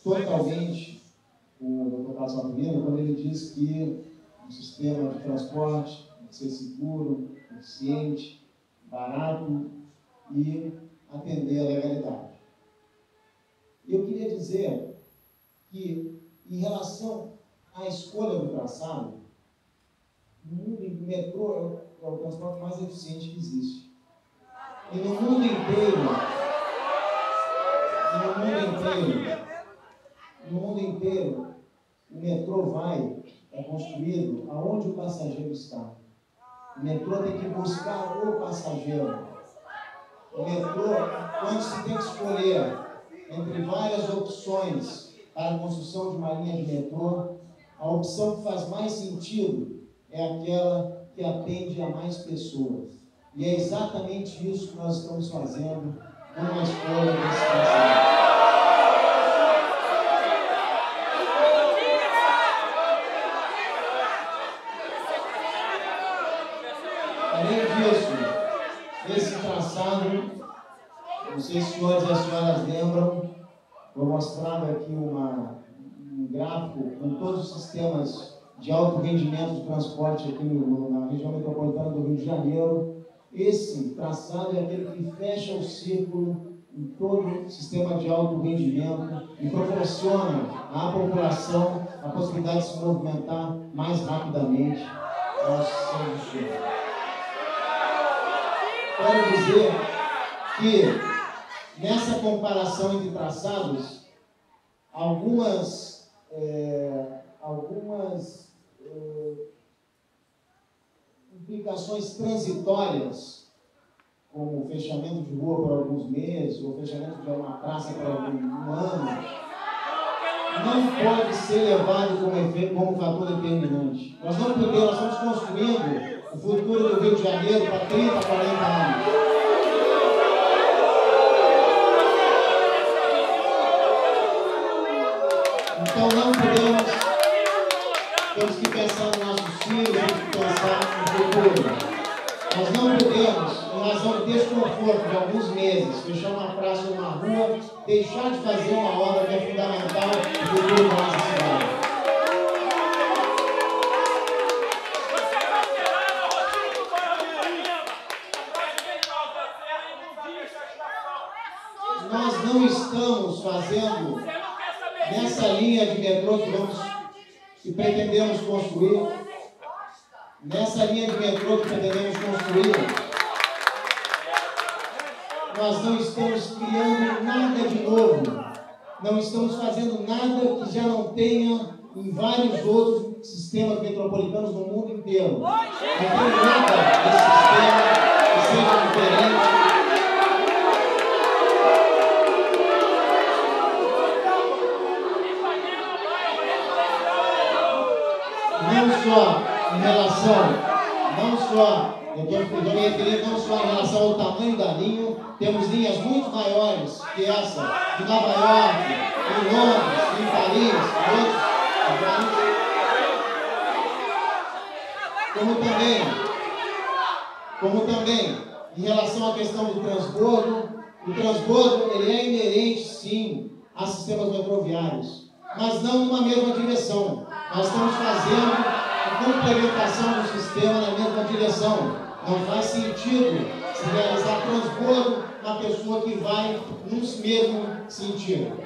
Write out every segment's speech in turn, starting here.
totalmente com o Dr. Carlos Saturnino quando ele diz que o sistema de transporte tem que ser seguro, eficiente, barato e atender a legalidade. Eu queria dizer que, em relação à escolha do traçado, no mundo, o metrô é o transporte mais eficiente que existe. E no mundo inteiro, o metrô é construído aonde o passageiro está. O metrô tem que buscar o passageiro. O metrô, quando se tem que escolher entre várias opções para a construção de uma linha de metrô, a opção que faz mais sentido é aquela que atende a mais pessoas. E é exatamente isso que nós estamos fazendo com a escolha desse traçado. Além disso, esse traçado, não sei se os senhores e as senhoras lembram, vou mostrar aqui um gráfico com todos os sistemas de alto rendimento de transporte aqui na região metropolitana do Rio de Janeiro. Esse traçado é aquele que fecha o círculo em todo o sistema de alto rendimento e proporciona à população a possibilidade de se movimentar mais rapidamente aos seus destinos. Quero dizer que, nessa comparação entre traçados, algumas implicações transitórias, como o fechamento de rua por alguns meses, ou o fechamento de uma praça por um ano, não pode ser levado como fator determinante. Nós estamos construindo o futuro do Rio de Janeiro para 30, 40 anos. Então não temos que pensar nos nossos filhos, temos que pensar no futuro. Nós não podemos, em razão do desconforto de alguns meses, fechar uma praça ou uma rua, deixar de fazer uma obra que é fundamental para o futuro da nossa cidade. Nós não estamos fazendo nessa linha de metrô que pretendemos construir, nós não estamos criando nada de novo, não estamos fazendo nada que já não tenha em vários outros sistemas metropolitanos no mundo inteiro. Não tem nada desse sistema que seja diferente. Eu me referi não só em relação ao tamanho da linha, temos linhas muito maiores que essa, de Nova York, em Londres, em Paris, em outros lugares. Como também, em relação à questão do transbordo, o transbordo ele é inerente, sim, a sistemas metroviários, mas não numa mesma direção. Nós estamos fazendo a complementação do sistema na mesma direção. Não faz sentido se realizar transbordo na pessoa que vai no mesmo sentido.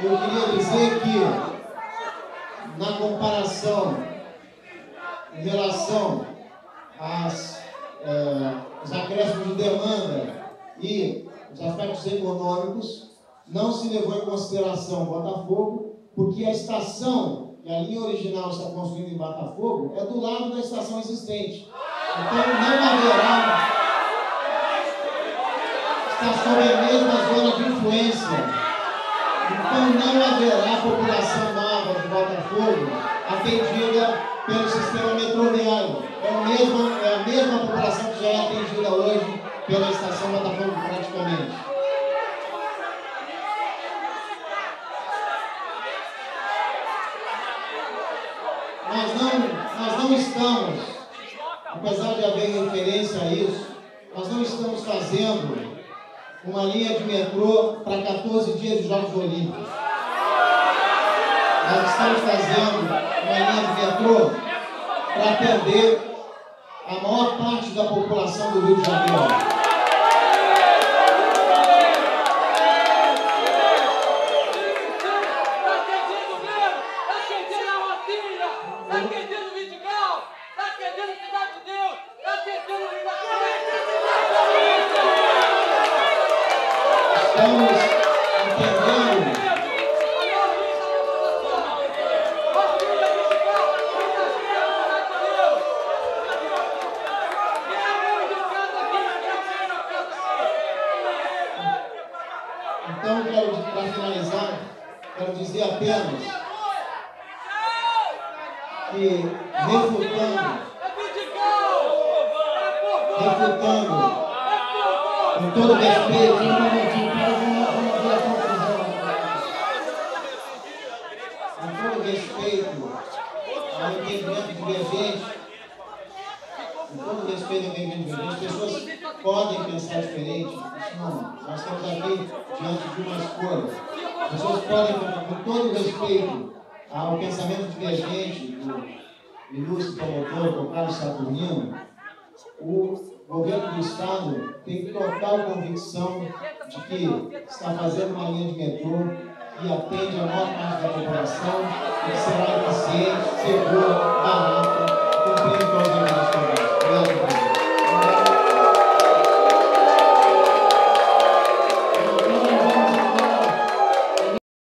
Eu queria dizer que, na comparação, em relação aos acréscimos de demanda e os aspectos econômicos, não se levou em consideração Botafogo, porque a estação que a linha original está construindo em Botafogo é do lado da estação existente. Então não haverá, está sob a mesma zona de influência. Então não haverá população nova de Botafogo atendida pelo sistema metroviário. É a mesma população que já é atendida hoje pela estação Botafogo praticamente. Nós não estamos, apesar de veio referência a isso, nós não estamos fazendo uma linha de metrô para 14 dias de Jogos Olímpicos. Nós estamos fazendo uma linha de metrô para atender a maior parte da população do Rio de Janeiro. Estamos entendendo então, para finalizar, quero dizer apenas que refutando com todo respeito, ao entendimento divergente, as pessoas podem pensar diferente, não, nós estamos aqui diante de uma escolha. As pessoas podem, com todo respeito ao pensamento divergente do ilustre promotor, do Carlos Saturnino, o governo do Estado tem total convicção de que está fazendo uma linha de metrô que atende a maior parte da população e que será eficiente, segura, barata